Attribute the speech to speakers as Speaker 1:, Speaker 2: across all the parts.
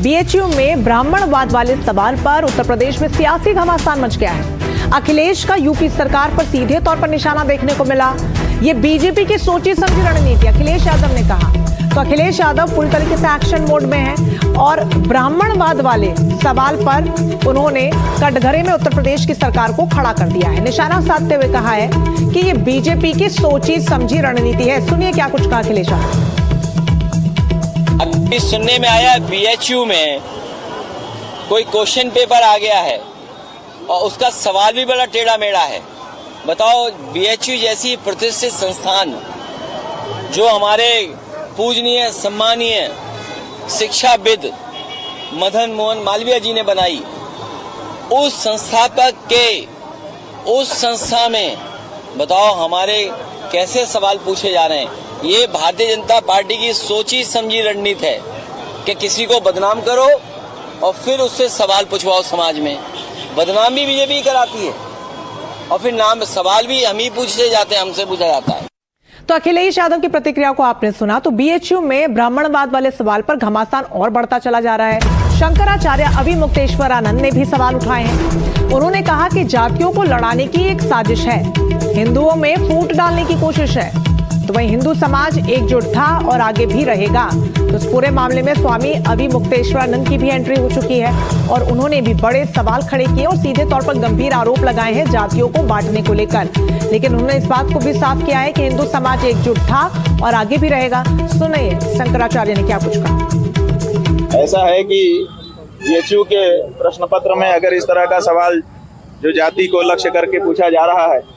Speaker 1: BHU में ब्राह्मणवाद वाले सवाल पर उत्तर प्रदेश में सियासी घमासान मच गया है। अखिलेश का यूपी सरकार पर सीधे तौर पर निशाना देखने को मिला। ये बीजेपी की सोची समझी रणनीति अखिलेश यादव ने कहा। तो अखिलेश यादव पूरी तरीके से एक्शन मोड में है और ब्राह्मणवाद वाले सवाल पर उन्होंने कटघरे में उत्तर प्रदेश की सरकार को खड़ा कर दिया है। निशाना साधते हुए कहा है कि ये बीजेपी की सोची समझी रणनीति है। सुनिए क्या कुछ कहा अखिलेश यादव।
Speaker 2: अभी सुनने में आया बीएचयू में कोई क्वेश्चन पेपर आ गया है और उसका सवाल भी बड़ा टेढ़ा मेढ़ा है। बताओ, बीएचयू जैसी प्रतिष्ठित संस्थान जो हमारे पूजनीय सम्मानीय शिक्षाविद मदन मोहन मालवीय जी ने बनाई, उस संस्थापक के उस संस्था में बताओ हमारे कैसे सवाल पूछे जा रहे हैं। ये भारतीय जनता पार्टी की सोची समझी रणनीति है कि किसी को बदनाम करो और फिर उससे सवाल पूछवाओ। समाज में बदनाम भी बीजेपी कराती है और फिर नाम सवाल भी हम ही पूछे जाते हैं, हमसे पूछा जाता है।
Speaker 1: तो अखिलेश यादव की प्रतिक्रिया को आपने सुना। तो बीएचयू में ब्राह्मणवाद वाले सवाल पर घमासान और बढ़ता चला जा रहा है। शंकराचार्य अविमुक्तेश्वरानंद ने भी सवाल उठाए हैं। उन्होंने कहा कि जातियों को लड़ाने की एक साजिश है, हिंदुओं में फूट डालने की कोशिश है। तो वहीं हिंदू समाज एकजुट था और आगे भी रहेगा। तो इस पूरे मामले में स्वामी अविमुक्तेश्वरानंद की भी एंट्री हो चुकी है और उन्होंने भी बड़े सवाल खड़े किए और सीधे तौर पर गंभीर आरोप लगाए हैं जातियों को बांटने को लेकर। लेकिन उन्होंने इस बात को भी साफ किया है कि हिंदू समाज एकजुट था और आगे भी रहेगा। सुनिए शंकराचार्य ने क्या कुछ कहा।
Speaker 3: ऐसा है कि बीएचयू के प्रश्न पत्र में अगर इस तरह का सवाल जो जाति को लक्ष्य करके पूछा जा रहा है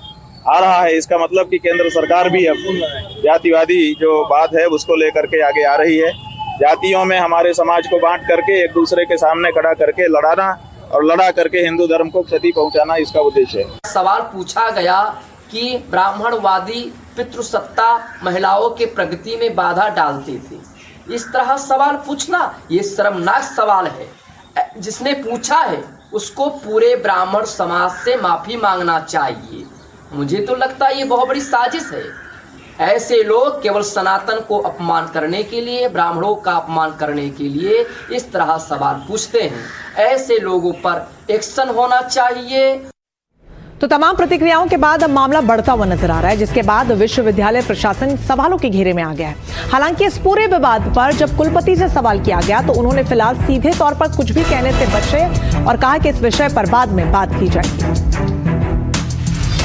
Speaker 3: आ रहा है, इसका मतलब कि केंद्र सरकार भी अब जातिवादी जो बात है उसको लेकर के आगे आ रही है। जातियों में हमारे समाज को बांट करके एक दूसरे के सामने खड़ा करके लड़ाना और लड़ा करके हिंदू धर्म को क्षति पहुंचाना इसका उद्देश्य है।
Speaker 4: सवाल पूछा गया कि ब्राह्मणवादी पितृसत्ता महिलाओं के प्रगति में बाधा डालती थी। इस तरह सवाल पूछना ये शर्मनाक सवाल है। जिसने पूछा है उसको पूरे ब्राह्मण समाज से माफी मांगना चाहिए। मुझे तो लगता है ये बहुत बड़ी साजिश है। ऐसे लोग केवल सनातन को अपमान करने के लिए, ब्राह्मणों का अपमान करने के लिए इस तरह सवाल पूछते हैं। ऐसे लोगों पर एक्शन होना चाहिए।
Speaker 1: तो तमाम प्रतिक्रियाओं के बाद अब मामला बढ़ता हुआ नजर आ रहा है, जिसके बाद विश्वविद्यालय प्रशासन सवालों के घेरे में आ गया है। हालांकि इस पूरे विवाद पर जब कुलपति से सवाल किया गया तो उन्होंने फिलहाल सीधे तौर पर कुछ भी कहने से बचे और कहा कि इस विषय पर बाद में बात की जाएगी।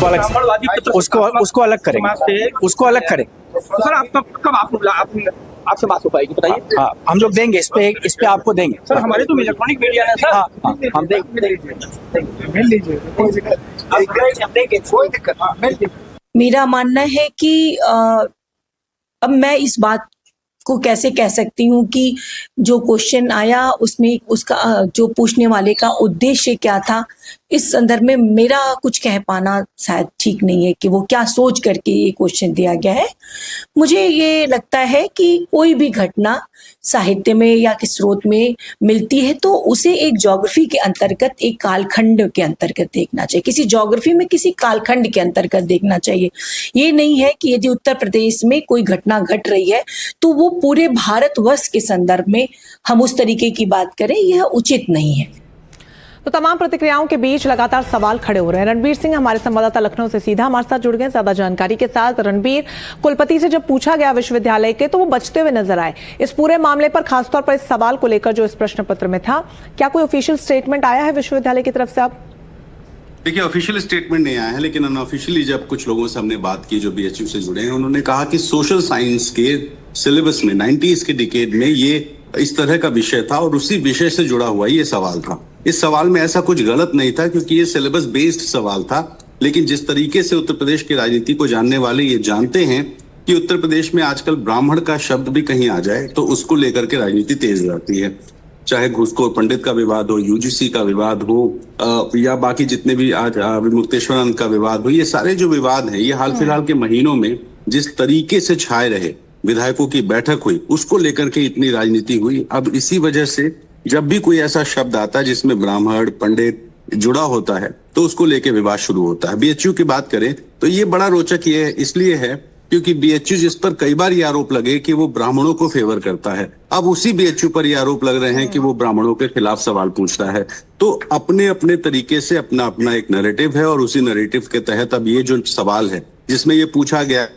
Speaker 5: उसको अलग करेंगे, उसको अलग करेंगे।
Speaker 6: तो सर आप कब आपसे बात हो पाएगी बताइए।
Speaker 5: हाँ, हम लोग देंगे, इस पे आपको देंगे।
Speaker 6: सर हमारे तो इलेक्ट्रॉनिक मीडिया है सर।
Speaker 5: हाँ, हम
Speaker 6: मिल लीजिए कोई दिक्कत।
Speaker 7: मेरा मानना है कि अब मैं इस बात को कैसे कह सकती हूँ कि जो क्वेश्चन आया उसमें उसका जो पूछने वाले का उद्देश्य क्या था, इस संदर्भ में मेरा कुछ कह पाना शायद ठीक नहीं है कि वो क्या सोच करके ये क्वेश्चन दिया गया है। मुझे ये लगता है कि कोई भी घटना साहित्य में या किस स्रोत में मिलती है तो उसे एक ज्योग्राफी के अंतर्गत, एक कालखंड के अंतर्गत देखना चाहिए। किसी ज्योग्राफी में किसी कालखंड के अंतर्गत देखना चाहिए। ये नहीं है कि यदि उत्तर प्रदेश में कोई घटना घट रही है तो वो पूरे भारतवर्ष के संदर्भ में हम उस तरीके की बात करें, यह उचित नहीं है।
Speaker 1: तो तमाम प्रतिक्रियाओं के बीच लगातार सवाल खड़े हो रहे हैं। रणबीर सिंह हमारे संवाददाता लखनऊ से सीधा हमारे साथ जुड़ गए ज्यादा जानकारी के साथ। रणबीर, कुलपति से जब पूछा गया विश्वविद्यालय के तो वो बचते हुए नजर आए। इस पूरे मामले पर खासतौर पर इस सवाल को लेकर जो इस प्रश्न पत्र में था, क्या कोई ऑफिशियल स्टेटमेंट आया है विश्वविद्यालय की तरफ से? आप
Speaker 8: देखिए, ऑफिशियल स्टेटमेंट नहीं आया है, लेकिन अनऑफिशियली जब कुछ लोगों से हमने बात की जो बीएचयू से जुड़े हैं, उन्होंने कहा कि सोशल साइंस के सिलेबस में 90s के डिकेड में ये इस तरह का विषय था और उसी विषय से जुड़ा हुआ ये सवाल था। इस सवाल में ऐसा कुछ गलत नहीं था क्योंकि ये सिलेबस बेस्ड सवाल था। लेकिन जिस तरीके से उत्तर प्रदेश की राजनीति को जानने वाले ये जानते हैं कि उत्तर प्रदेश में आजकल ब्राह्मण का शब्द भी कहीं आ जाए तो उसको लेकर के राजनीति तेज रहती है। चाहे घूसखोर पंडित का विवाद हो, यूजीसी का विवाद हो या बाकी जितने भी आज मुक्तेश्वरानंद का विवाद हो, ये सारे जो विवाद हैं ये हाल फिलहाल के महीनों में जिस तरीके से छाए रहे, विधायकों की बैठक हुई, उसको लेकर के इतनी राजनीति हुई। अब इसी वजह से जब भी कोई ऐसा शब्द आता है जिसमें ब्राह्मण पंडित जुड़ा होता है तो उसको लेके विवाद शुरू होता है। बीएचयू की बात करें तो ये बड़ा रोचक ये इसलिए है क्योंकि बीएचयू जिस पर कई बार ये आरोप लगे कि वो ब्राह्मणों को फेवर करता है, अब उसी बीएचयू पर ये आरोप लग रहे हैं कि वो ब्राह्मणों के खिलाफ सवाल पूछता है। तो अपने अपने तरीके से अपना अपना एक नैरेटिव है, और उसी नैरेटिव के तहत अब ये जो सवाल है जिसमें ये पूछा गया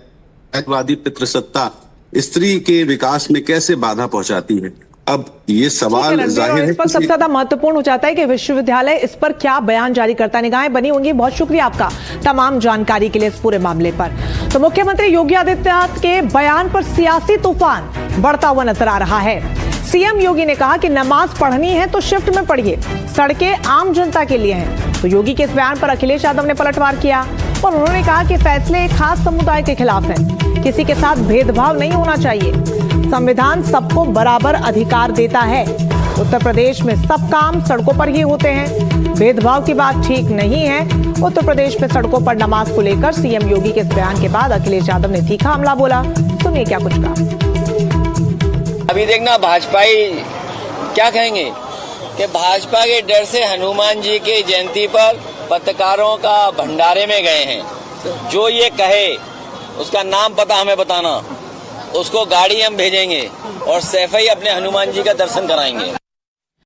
Speaker 8: वादी पितृसत्ता स्त्री के विकास में कैसे बाधा पहुंचाती है, अब ये सवाल जाहिर है
Speaker 1: इस पर सबसे ज्यादा महत्वपूर्ण हो जाता है कि विश्वविद्यालय इस पर क्या बयान जारी करता है। निगाहें बनी होंगी। बहुत शुक्रिया आपका तमाम जानकारी के लिए इस पूरे मामले पर। तो मुख्यमंत्री योगी आदित्यनाथ के बयान पर सियासी तूफान बढ़ता हुआ नजर आ रहा है। सीएम योगी ने कहा कि नमाज पढ़नी है तो शिफ्ट में पढ़िए, सड़कें आम जनता के लिए हैं। तो योगी के इस बयान पर अखिलेश यादव ने पलटवार किया और उन्होंने कहा कि फैसले एक खास समुदाय के खिलाफ हैं, किसी के साथ भेदभाव नहीं होना चाहिए। संविधान सबको बराबर अधिकार देता है। उत्तर प्रदेश में सब काम सड़कों पर ही होते हैं, भेदभाव की बात ठीक नहीं है। उत्तर प्रदेश में सड़कों पर नमाज को लेकर सीएम योगी के इस बयान के बाद अखिलेश यादव ने तीखा हमला बोला। सुनिए क्या कुछ कहा।
Speaker 2: अभी देखना भाजपाई क्या कहेंगे कि भाजपा के डर से हनुमान जी की जयंती पर पत्रकारों का भंडारे में गए हैं। जो ये कहे उसका नाम पता हमें बताना, उसको गाड़ी हम भेजेंगे और सैफ ही अपने हनुमान जी का दर्शन कराएंगे।